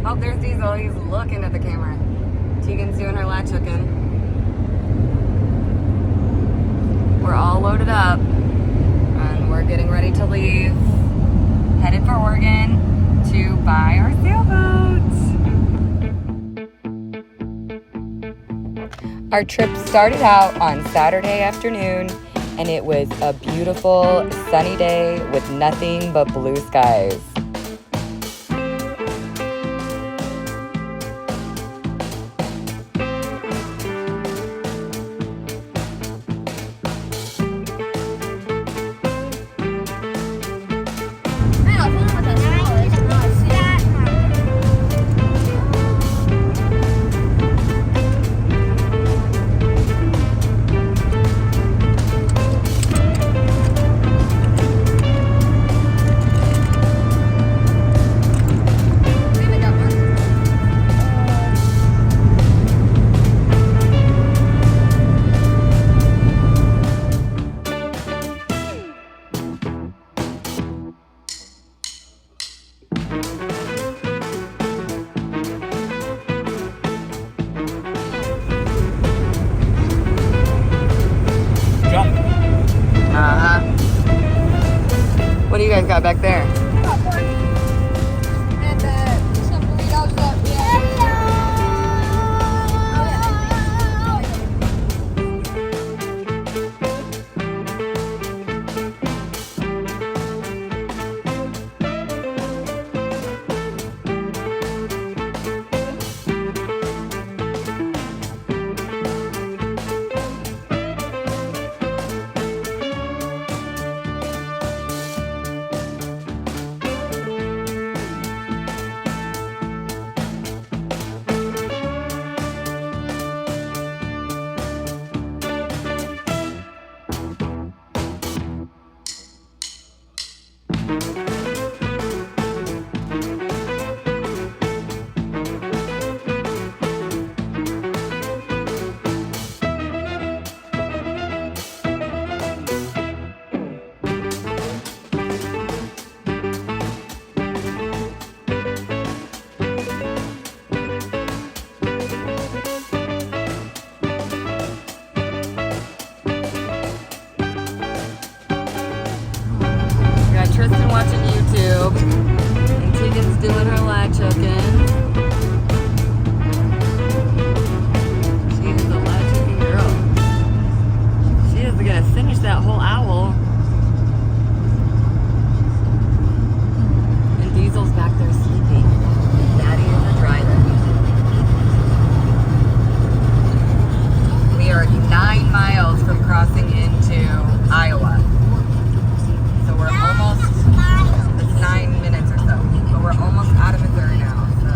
Oh, there's Diesel. He's looking at the camera. Tegan's doing her latch hooking. We're all loaded up and we're getting ready to leave. Headed for Oregon to buy our sailboats. Our trip started out on Saturday afternoon and it was a beautiful sunny day with nothing but blue skies. What do you guys got back there? Popcorn. And some burritos that we Tristan watching YouTube, and Tegan's doing her latch hooking. She is a latch hooking girl. She is gonna finish that whole owl. And Diesel's back there sleeping. Daddy is a driver. We are 9 miles from crossing into Iowa. So we're almost, it's 9 minutes or so, but we're almost out of Missouri now, so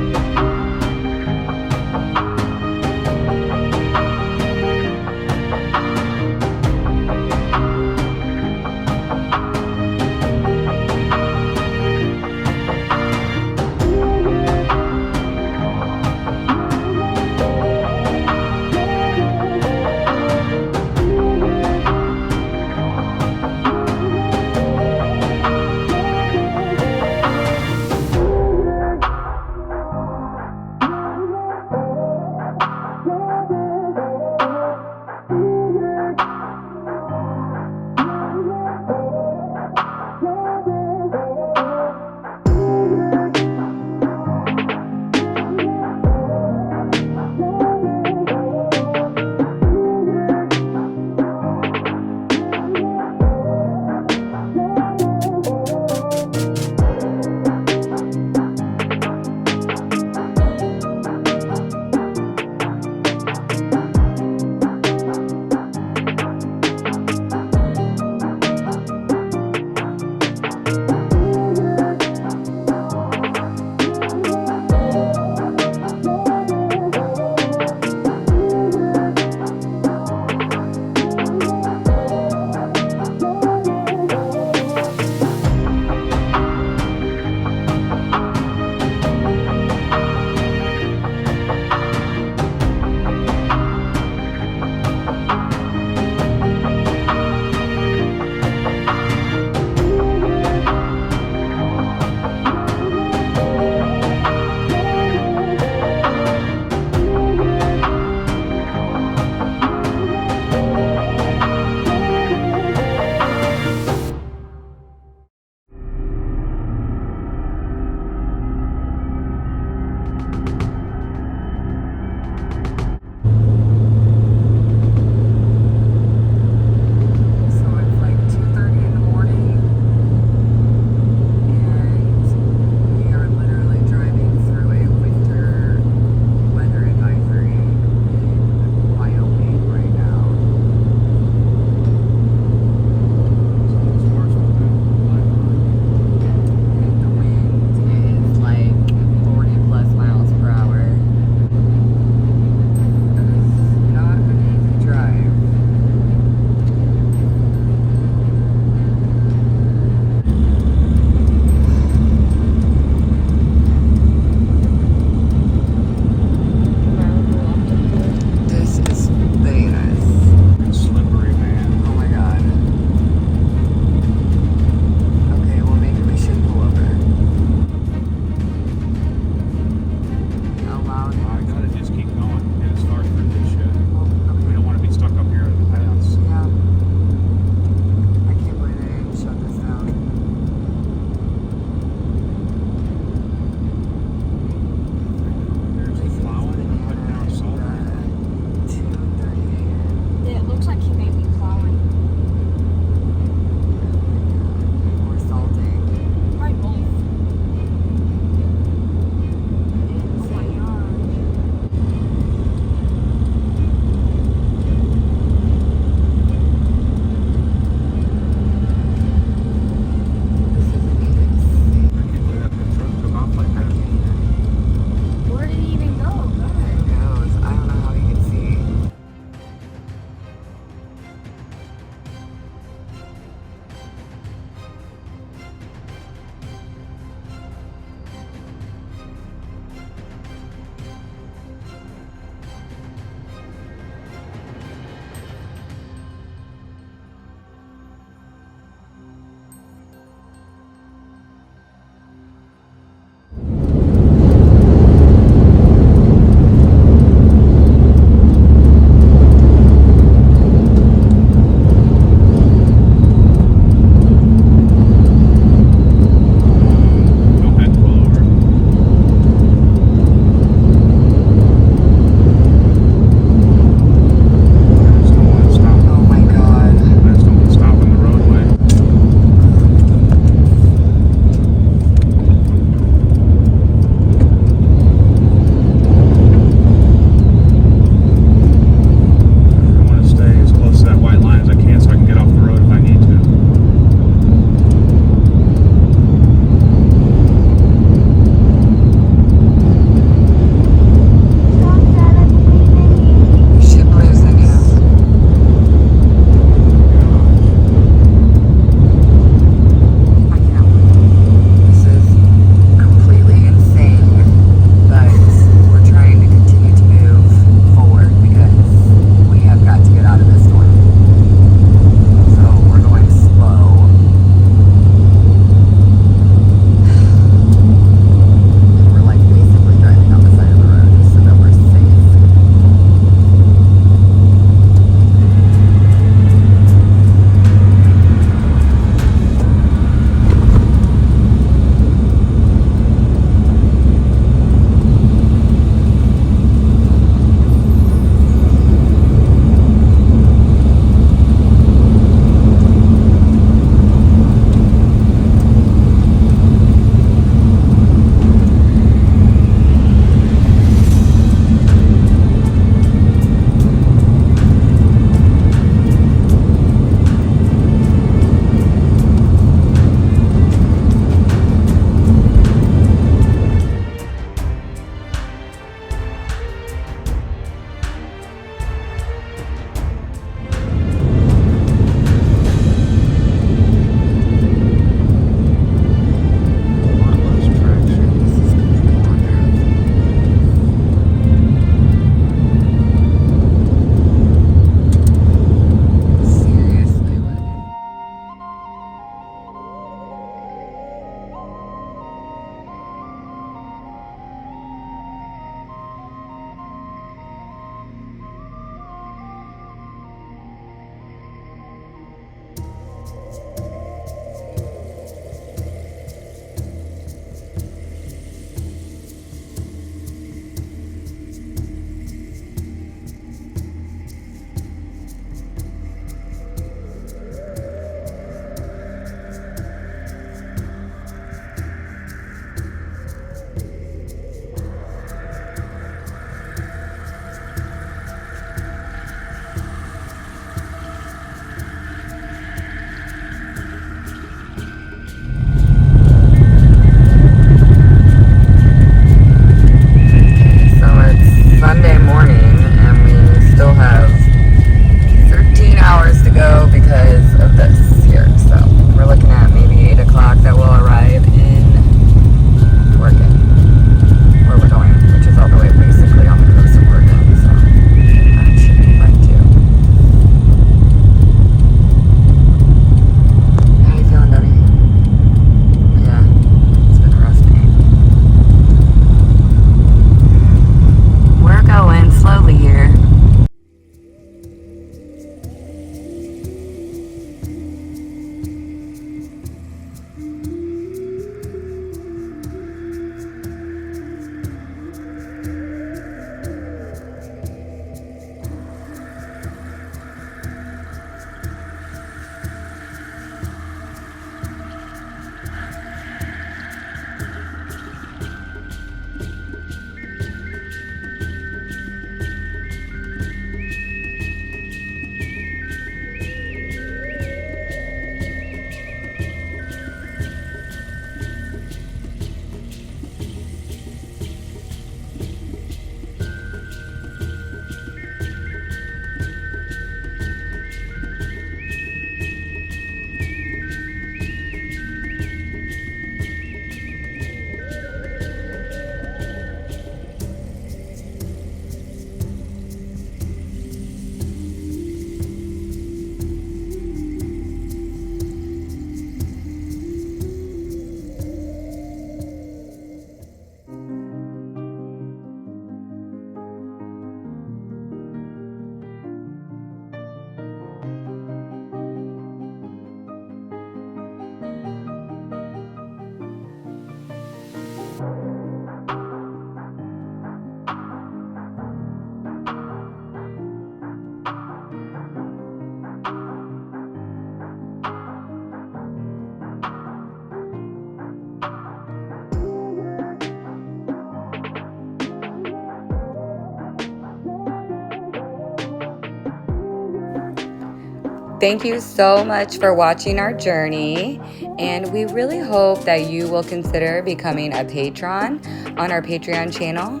Thank you so much for watching our journey, and we really hope that you will consider becoming a patron on our Patreon channel,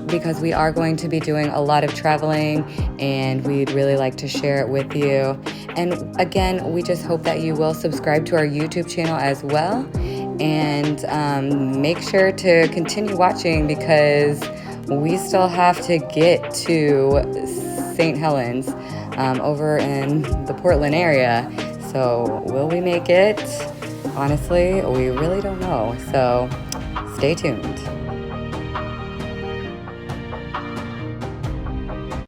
because we are going to be doing a lot of traveling, and we'd really like to share it with you. And again, we just hope that you will subscribe to our YouTube channel as well, and make sure to continue watching, because we still have to get to St. Helens over in the Portland area. So will we make it? Honestly, we really don't know. So stay tuned.